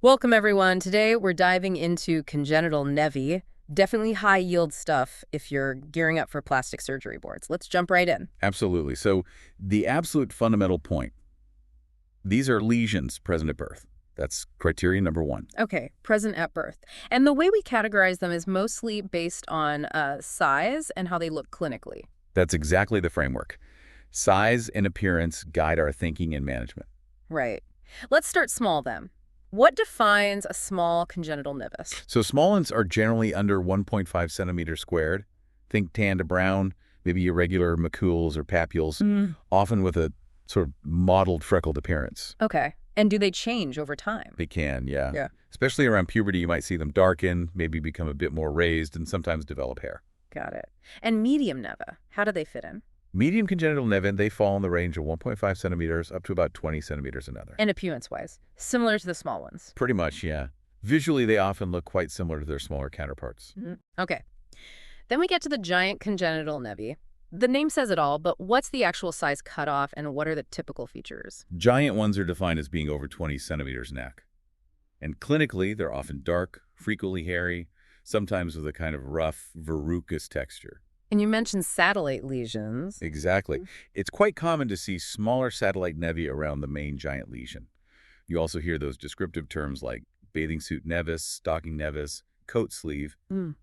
Welcome, everyone. Today, we're diving into congenital nevi. Definitely high-yield stuff if you're gearing up for plastic surgery boards. Let's jump right in. Absolutely. So the absolute fundamental point, these are lesions present at birth. That's criteria number one. Okay, present at birth. And the way we categorize them is mostly based on size and how they look clinically. That's exactly the framework. Size and appearance guide our thinking and management. Right. Let's start small, then. What defines a small congenital nevus? So small ones are generally under 1.5 centimeters squared. Think tan to brown, maybe irregular macules or papules, often with a sort of mottled freckled appearance. Okay. And do they change over time? They can, yeah. Yeah. Especially around puberty, you might see them darken, maybe become a bit more raised, and sometimes develop hair. Got it. And medium neva, how do they fit in? Medium congenital nevin, they fall in the range of 1.5 centimeters up to about 20 centimeters another. And appearance-wise, similar to the small ones. Pretty much, yeah. Visually, they often look quite similar to their smaller counterparts. Okay. Then we get to the giant congenital nevi. The name says it all, but what's the actual size cutoff and what are the typical features? Giant ones are defined as being over 20 centimeters neck. And clinically, they're often dark, frequently hairy, sometimes with a kind of rough, verrucous texture. And you mentioned satellite lesions. Exactly. It's quite common to see smaller satellite nevi around the main giant lesion. You also hear those descriptive terms like bathing suit nevus, stocking nevus, coat sleeve,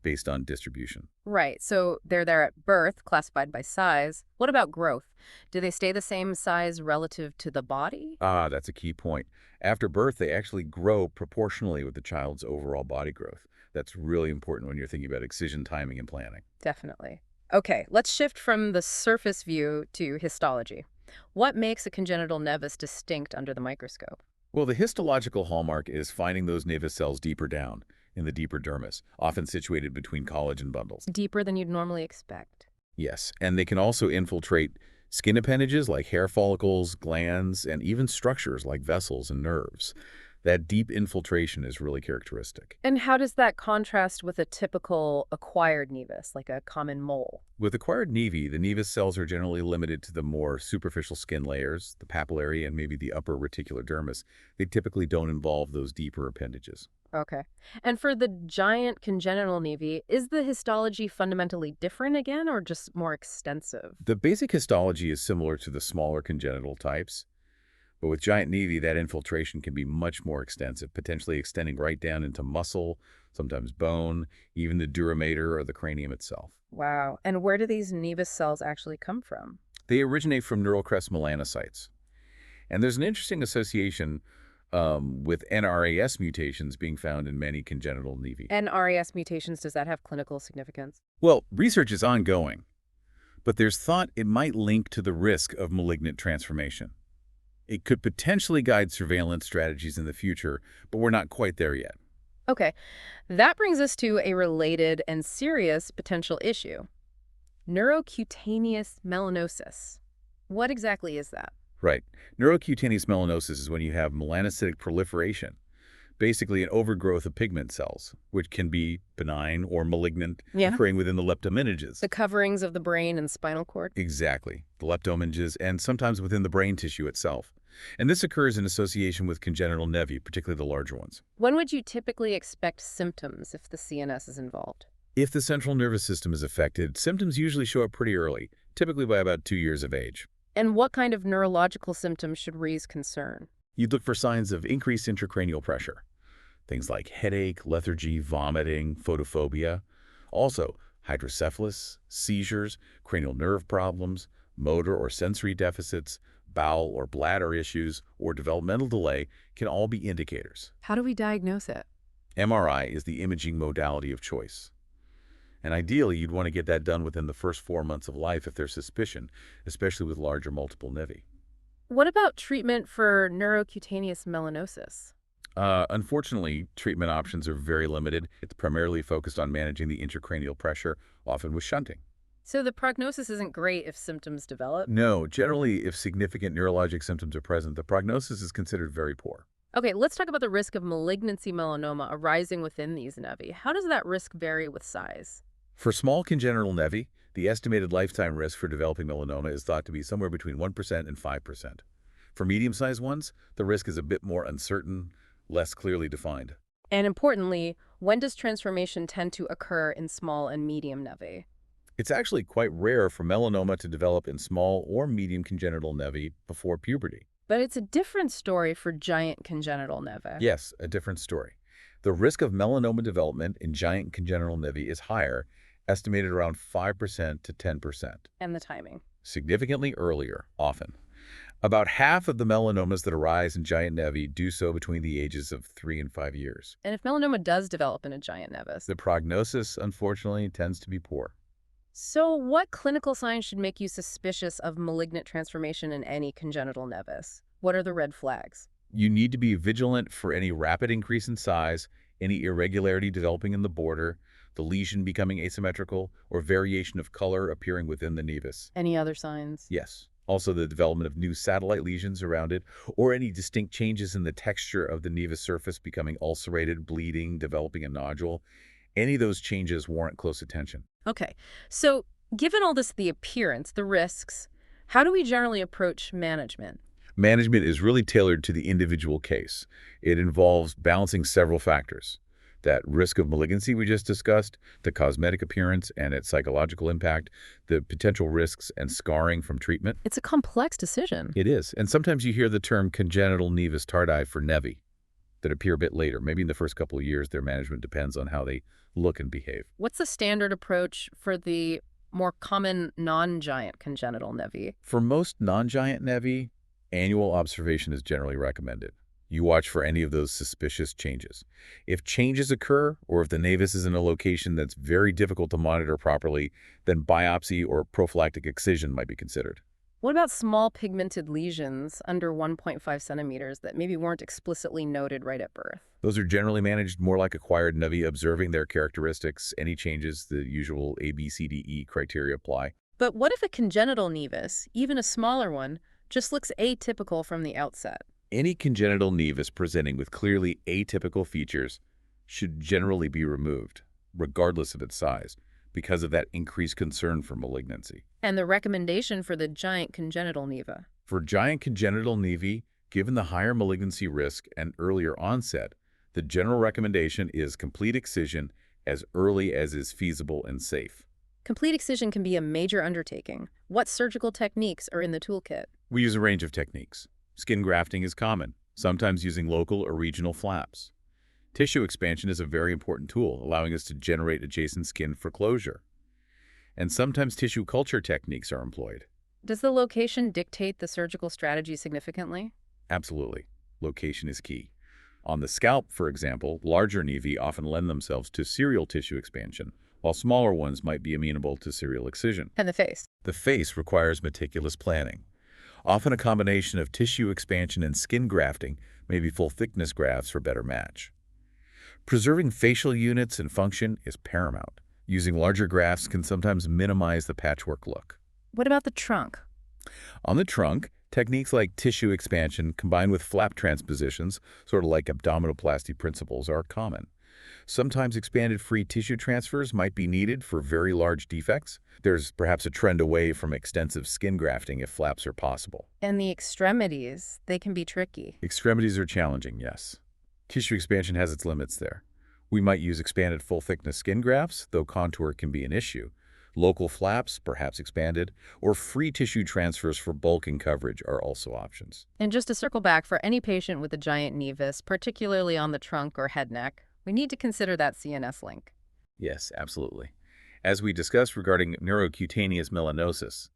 based on distribution. Right, so they're there at birth, classified by size. What about growth? Do they stay the same size relative to the body? Ah, that's a key point. After birth, they actually grow proportionally with the child's overall body growth. That's really important when you're thinking about excision timing and planning. Definitely. Okay, let's shift from the surface view to histology. What makes a congenital nevus distinct under the microscope? Well, the histological hallmark is finding those nevus cells deeper down, in the deeper dermis, often situated between collagen bundles. Deeper than you'd normally expect. Yes, and they can also infiltrate skin appendages like hair follicles, glands, and even structures like vessels and nerves. That deep infiltration is really characteristic. And how does that contrast with a typical acquired nevus, like a common mole? With acquired nevi, the nevus cells are generally limited to the more superficial skin layers, the papillary and maybe the upper reticular dermis. They typically don't involve those deeper appendages. Okay. And for the giant congenital nevi, is the histology fundamentally different again or just more extensive? The basic histology is similar to the smaller congenital types, but with giant nevi, that infiltration can be much more extensive, potentially extending right down into muscle, sometimes bone, even the dura mater or the cranium itself. Wow. And where do these nevus cells actually come from? They originate from neural crest melanocytes. And there's an interesting association with NRAS mutations being found in many congenital nevi. And RAS mutations, does that have clinical significance? Well, research is ongoing, but there's thought it might link to the risk of malignant transformation. It could potentially guide surveillance strategies in the future, but we're not quite there yet. Okay. That brings us to a related and serious potential issue. Neurocutaneous melanosis. What exactly is that? Right. Neurocutaneous melanosis is when you have melanocytic proliferation, basically an overgrowth of pigment cells, which can be benign or malignant, occurring within the leptomeninges. The coverings of the brain and spinal cord? Exactly. The leptomeninges, and sometimes within the brain tissue itself. And this occurs in association with congenital nevi, particularly the larger ones. When would you typically expect symptoms if the CNS is involved? If the central nervous system is affected, symptoms usually show up pretty early, typically by about 2 years of age. And what kind of neurological symptoms should raise concern? You'd look for signs of increased intracranial pressure. Things like headache, lethargy, vomiting, photophobia. Also, hydrocephalus, seizures, cranial nerve problems, motor or sensory deficits, bowel or bladder issues, or developmental delay can all be indicators. How do we diagnose it? MRI is the imaging modality of choice. And ideally, you'd want to get that done within the first 4 months of life if there's suspicion, especially with large or multiple nevi. What about treatment for neurocutaneous melanosis? Unfortunately, treatment options are very limited. It's primarily focused on managing the intracranial pressure, often with shunting. So the prognosis isn't great if symptoms develop? No, generally, if significant neurologic symptoms are present, the prognosis is considered very poor. Okay, let's talk about the risk of malignancy melanoma arising within these nevi. How does that risk vary with size? For small congenital nevi, the estimated lifetime risk for developing melanoma is thought to be somewhere between 1% and 5%. For medium-sized ones, the risk is a bit more uncertain, less clearly defined. And importantly, when does transformation tend to occur in small and medium nevi? It's actually quite rare for melanoma to develop in small or medium congenital nevi before puberty. But it's a different story for giant congenital nevi. Yes, a different story. The risk of melanoma development in giant congenital nevi is higher, estimated around 5% to 10%. And the timing. Significantly earlier, often. About half of the melanomas that arise in giant nevi do so between the ages of 3 and 5 years. And if melanoma does develop in a giant nevus, The prognosis, unfortunately, tends to be poor. so what clinical signs should make you suspicious of malignant transformation in any congenital nevus? What are the red flags? You need to be vigilant for any rapid increase in size, any irregularity developing in the border, the lesion becoming asymmetrical, or variation of color appearing within the nevus. Any other signs? Yes. Also, the development of new satellite lesions around it, or any distinct changes in the texture of the nevus surface becoming ulcerated, bleeding, developing a nodule. Any of those changes warrant close attention. Okay, so given all this, the appearance, the risks, how do we generally approach management? Management is really tailored to the individual case. It involves balancing several factors. That risk of malignancy we just discussed, the cosmetic appearance and its psychological impact, the potential risks and scarring from treatment. It's a complex decision. It is. And sometimes you hear the term congenital nevus tardi for nevi that appear a bit later. Maybe in the first couple of years, their management depends on how they look and behave. What's the standard approach for the more common non-giant congenital nevi? For most non-giant nevi, annual observation is generally recommended. You watch for any of those suspicious changes. If changes occur, or if the nevus is in a location that's very difficult to monitor properly, then biopsy or prophylactic excision might be considered. What about small pigmented lesions under 1.5 centimeters that maybe weren't explicitly noted right at birth? Those are generally managed more like acquired nevi, observing their characteristics. Any changes, the usual A, B, C, D, E criteria apply. But what if a congenital nevus, even a smaller one, just looks atypical from the outset? Any congenital nevus presenting with clearly atypical features should generally be removed, regardless of its size, because of that increased concern for malignancy. And the recommendation for the giant congenital neva? For giant congenital nevi, given the higher malignancy risk and earlier onset, the general recommendation is complete excision as early as is feasible and safe. Complete excision can be a major undertaking. What surgical techniques are in the toolkit? We use a range of techniques. Skin grafting is common, sometimes using local or regional flaps. Tissue expansion is a very important tool, allowing us to generate adjacent skin for closure. And sometimes tissue culture techniques are employed. Does the location dictate the surgical strategy significantly? Absolutely. Location is key. On the scalp, for example, larger nevi often lend themselves to serial tissue expansion, while smaller ones might be amenable to serial excision. And the face? The face requires meticulous planning. Often a combination of tissue expansion and skin grafting, maybe full-thickness grafts for better match. Preserving facial units and function is paramount. Using larger grafts can sometimes minimize the patchwork look. What about the trunk? On the trunk, techniques like tissue expansion combined with flap transpositions, sort of like abdominoplasty principles, are common. Sometimes expanded free tissue transfers might be needed for very large defects. There's perhaps a trend away from extensive skin grafting if flaps are possible. And the extremities, they can be tricky. Extremities are challenging, yes. Tissue expansion has its limits there. We might use expanded full-thickness skin grafts, though contour can be an issue. Local flaps, perhaps expanded, or free tissue transfers for bulk and coverage are also options. And just to circle back, for any patient with a giant nevus, particularly on the trunk or head neck, we need to consider that CNS link. Yes, absolutely. As we discussed regarding neurocutaneous melanosis,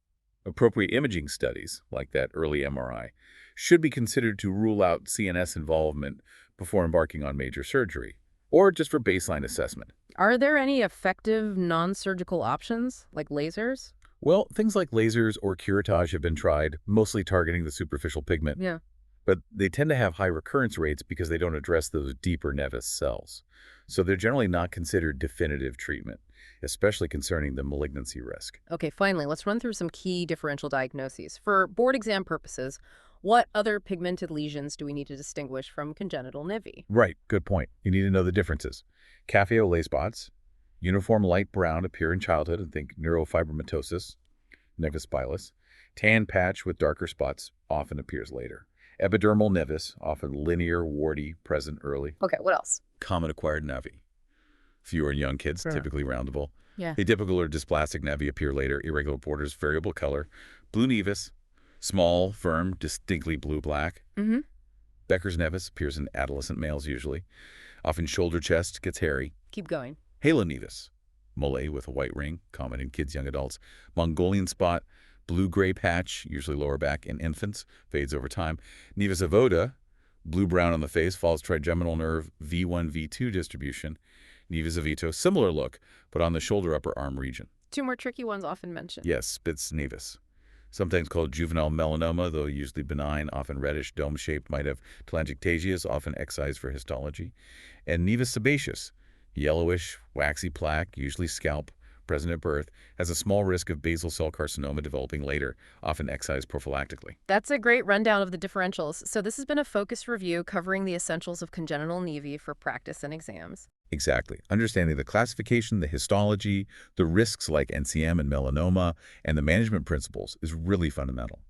appropriate imaging studies, like that early MRI, should be considered to rule out CNS involvement before embarking on major surgery, or just for baseline assessment. Are there any effective non-surgical options, like lasers? Well, things like lasers or curettage have been tried, mostly targeting the superficial pigment. Yeah. But they tend to have high recurrence rates because they don't address those deeper nevus cells. So they're generally not considered definitive treatment, especially concerning the malignancy risk. Okay, finally, let's run through some key differential diagnoses. For board exam purposes, what other pigmented lesions do we need to distinguish from congenital nevi? Right, good point. You need to know the differences. Cafe au lait spots, uniform light brown appear in childhood, and think neurofibromatosis, nevus pilus. Tan patch with darker spots often appears later. Epidermal nevus, often linear, warty, present early. Okay, what else? Common acquired nevi. Fewer in young kids, Sure. typically roundable. Yeah. Atypical or dysplastic nevi appear later, irregular borders, variable color. Blue nevus, small, firm, distinctly blue-black. Mm-hmm. Becker's nevus appears in adolescent males usually. Often shoulder chest, gets hairy. Keep going. Halo nevus, mole with a white ring, common in kids, young adults. Mongolian spot, blue-gray patch, usually lower back in infants, fades over time. Nevus avoda, blue-brown on the face, falls trigeminal nerve, V1, V2 distribution. Nevus avito, similar look, but on the shoulder upper arm region. Two more tricky ones often mentioned. Yes, Spitz nevus. Sometimes called juvenile melanoma, though usually benign, often reddish, dome-shaped, might have telangiectasias, often excised for histology. And nevus sebaceous, yellowish, waxy plaque, usually scalp, present at birth, has a small risk of basal cell carcinoma developing later, often excised prophylactically. That's a great rundown of the differentials. So this has been a focused review covering the essentials of congenital nevi for practice and exams. Exactly. Understanding the classification, the histology, the risks like NCM and melanoma, and the management principles is really fundamental.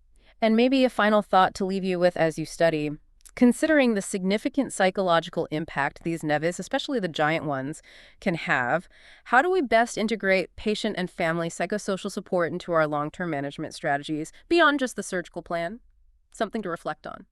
And maybe a final thought to leave you with as you study. Considering the significant psychological impact these nevis, especially the giant ones, can have, how do we best integrate patient and family psychosocial support into our long-term management strategies beyond just the surgical plan? Something to reflect on.